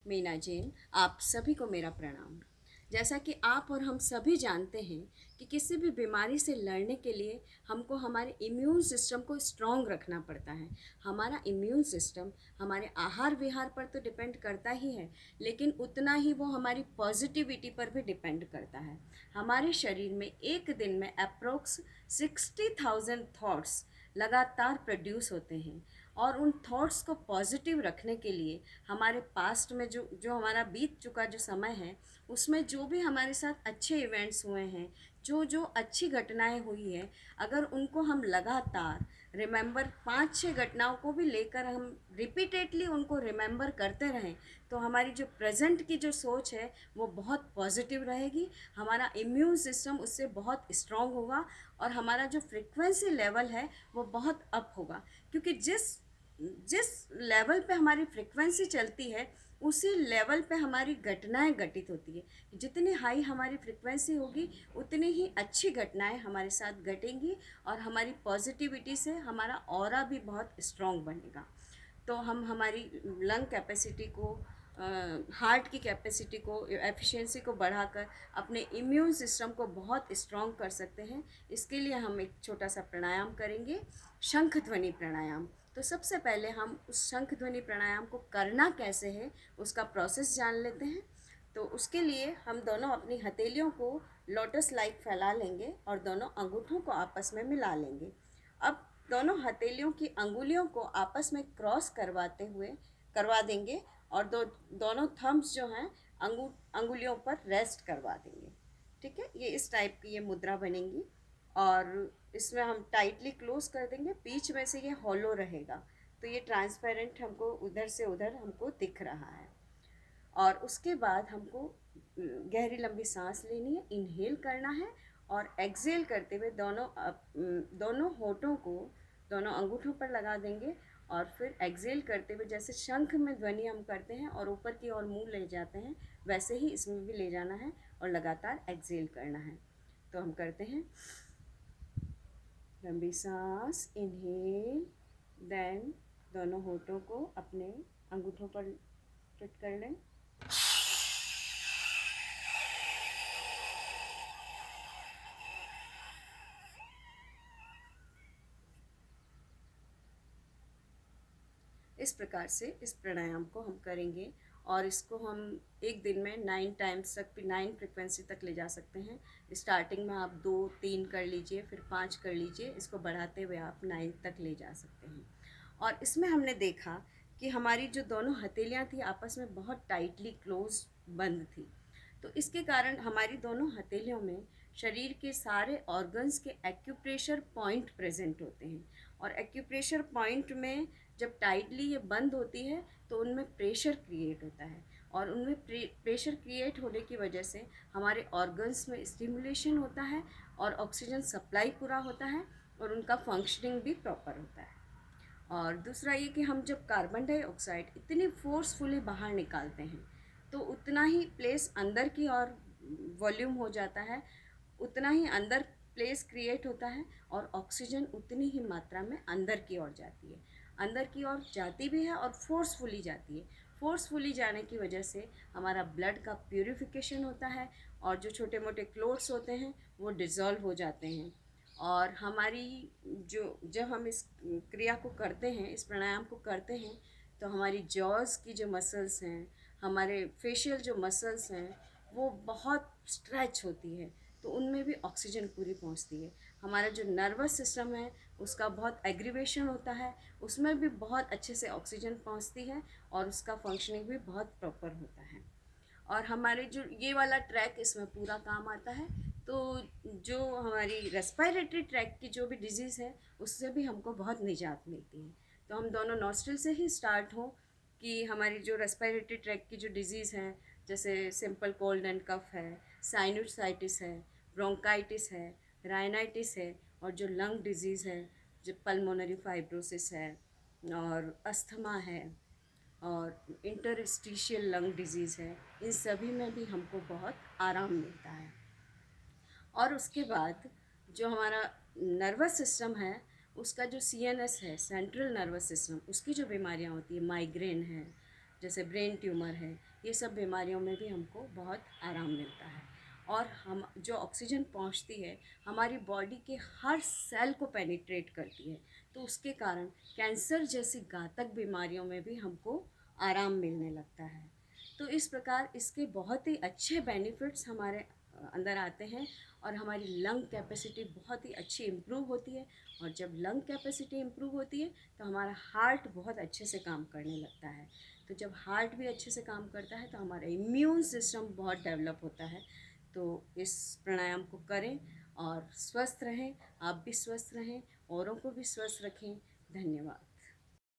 मीना जैन। आप सभी को मेरा प्रणाम। जैसा कि आप और हम सभी जानते हैं कि किसी भी बीमारी से लड़ने के लिए हमको हमारे इम्यून सिस्टम को स्ट्रॉन्ग रखना पड़ता है। हमारा इम्यून सिस्टम हमारे आहार विहार पर तो डिपेंड करता ही है, लेकिन उतना ही वो हमारी पॉजिटिविटी पर भी डिपेंड करता है। हमारे शरीर में एक दिन में अप्रोक्स 60,000 थॉट्स लगातार प्रोड्यूस होते हैं, और उन थॉट्स को पॉजिटिव रखने के लिए हमारे पास्ट में जो जो हमारा बीत चुका जो समय है, उसमें जो भी हमारे साथ अच्छे इवेंट्स हुए हैं, जो जो अच्छी घटनाएं हुई हैं, अगर उनको हम लगातार रिमेंबर 5-6 घटनाओं को भी लेकर हम रिपीटेडली उनको रिमेंबर करते रहें, तो हमारी जो प्रेजेंट की जो सोच है वो बहुत पॉजिटिव रहेगी। हमारा इम्यून सिस्टम उससे बहुत स्ट्रांग होगा, और हमारा जो फ्रिक्वेंसी लेवल है वो बहुत अप होगा, क्योंकि जिस जिस लेवल पे हमारी फ्रिक्वेंसी चलती है उसी लेवल पे हमारी घटनाएं घटित होती है। जितनी हाई हमारी फ्रिक्वेंसी होगी उतनी ही अच्छी घटनाएं हमारे साथ घटेंगी, और हमारी पॉजिटिविटी से हमारा ऑरा भी बहुत स्ट्रॉन्ग बनेगा। तो हम हमारी लंग कैपेसिटी को, हार्ट की कैपेसिटी को, एफिशिएंसी को बढ़ाकर अपने इम्यून सिस्टम को बहुत स्ट्रॉन्ग कर सकते हैं। इसके लिए हम एक छोटा सा प्राणायाम करेंगे, शंख ध्वनि प्राणायाम। तो सबसे पहले हम उस शंख ध्वनि प्राणायाम को करना कैसे है उसका प्रोसेस जान लेते हैं। तो उसके लिए हम दोनों अपनी हथेलियों को लोटस लाइक फैला लेंगे और दोनों अंगूठों को आपस में मिला लेंगे। अब दोनों हथेलियों की अंगुलियों को आपस में क्रॉस करवा देंगे, और दोनों थम्ब्स जो हैं अंगुलियों पर रेस्ट करवा देंगे। ठीक है, ये इस टाइप की ये मुद्रा बनेगी, और इसमें हम टाइटली क्लोज कर देंगे। बीच में से ये हॉलो रहेगा, तो ये ट्रांसपेरेंट हमको उधर से उधर हमको दिख रहा है। और उसके बाद हमको गहरी लंबी सांस लेनी है, इनहेल करना है, और एक्सेल करते हुए दोनों होठों को दोनों अंगूठों पर लगा देंगे, और फिर एक्सेल करते हुए जैसे शंख में ध्वनि हम करते हैं और ऊपर की ओर मुंह ले जाते हैं, वैसे ही इसमें भी ले जाना है और लगातार एक्सेल करना है। तो हम करते हैं लंबी सांस, इनहेल, देन दोनों होठों को अपने अंगूठों पर फिट कर लें। इस प्रकार से इस प्राणायाम को हम करेंगे, और इसको हम एक दिन में 9 टाइम्स तक, 9 फ्रिक्वेंसी तक ले जा सकते हैं। स्टार्टिंग में आप 2-3 कर लीजिए, फिर 5 कर लीजिए, इसको बढ़ाते हुए आप 9 तक ले जा सकते हैं। और इसमें हमने देखा कि हमारी जो दोनों हथेलियाँ थी आपस में बहुत टाइटली क्लोज बंद थी। तो इसके कारण हमारी दोनों हथेलियों में शरीर के सारे ऑर्गन्स के एक्यूप्रेशर पॉइंट प्रेजेंट होते हैं, और एक्यूप्रेशर पॉइंट में जब टाइटली ये बंद होती है तो उनमें प्रेशर क्रिएट होता है, और उनमें प्रेशर क्रिएट होने की वजह से हमारे ऑर्गन्स में स्टिमुलेशन होता है, और ऑक्सीजन सप्लाई पूरा होता है, और उनका फंक्शनिंग भी प्रॉपर होता है। और दूसरा ये कि हम जब कार्बन डाइऑक्साइड इतनी फोर्सफुली बाहर निकालते हैं तो उतना ही प्लेस अंदर की ओर वॉल्यूम हो जाता है, उतना ही अंदर प्लेस क्रिएट होता है, और ऑक्सीजन उतनी ही मात्रा में अंदर की ओर जाती है। अंदर की ओर जाती भी है और फोर्सफुली जाती है। फोर्सफुली जाने की वजह से हमारा ब्लड का प्यूरिफिकेशन होता है, और जो छोटे मोटे क्लोट्स होते हैं वो डिज़ोल्व हो जाते हैं। और हमारी जो जब हम इस क्रिया को करते हैं, इस प्राणायाम को करते हैं, तो हमारी जॉज़ की जो मसल्स हैं, हमारे फेशियल जो मसल्स हैं, वो बहुत स्ट्रेच होती है, तो उनमें भी ऑक्सीजन पूरी पहुंचती है। हमारा जो नर्वस सिस्टम है उसका बहुत एग्रीवेशन होता है, उसमें भी बहुत अच्छे से ऑक्सीजन पहुंचती है, और उसका फंक्शनिंग भी बहुत प्रॉपर होता है। और हमारे जो ये वाला ट्रैक इसमें पूरा काम आता है। तो जो हमारी रेस्पिरेटरी ट्रैक की जो भी डिजीज़ है उससे भी हमको बहुत निजात मिलती है। तो हम दोनों नॉस्ट्रल से ही स्टार्ट हों कि हमारी जो रेस्पिरेटरी ट्रैक की जो डिजीज़ हैं, जैसे सिंपल कोल्ड एंड कफ है, साइनसाइटिस है, ब्रोंकाइटिस है, राइनाइटिस है, और जो लंग डिजीज़ है, जो पल्मोनरी फाइब्रोसिस है, और अस्थमा है, और इंटरस्टिशियल लंग डिजीज़ है, इन सभी में भी हमको बहुत आराम मिलता है। और उसके बाद जो हमारा नर्वस सिस्टम है उसका जो CNS है, सेंट्रल नर्वस सिस्टम, उसकी जो बीमारियां होती है, माइग्रेन है, जैसे ब्रेन ट्यूमर है, ये सब बीमारियों में भी हमको बहुत आराम मिलता है। और हम जो ऑक्सीजन पहुंचती है हमारी बॉडी के हर सेल को पेनिट्रेट करती है, तो उसके कारण कैंसर जैसी घातक बीमारियों में भी हमको आराम मिलने लगता है। तो इस प्रकार इसके बहुत ही अच्छे बेनिफिट्स हमारे अंदर आते हैं और हमारी लंग कैपेसिटी बहुत ही अच्छी इम्प्रूव होती है। और जब लंग कैपेसिटी इम्प्रूव होती है तो हमारा हार्ट बहुत अच्छे से काम करने लगता है। तो जब हार्ट भी अच्छे से काम करता है तो हमारा इम्यून सिस्टम बहुत डेवलप होता है। तो इस प्राणायाम को करें और स्वस्थ रहें, आप भी स्वस्थ रहें, औरों को भी स्वस्थ रखें। धन्यवाद।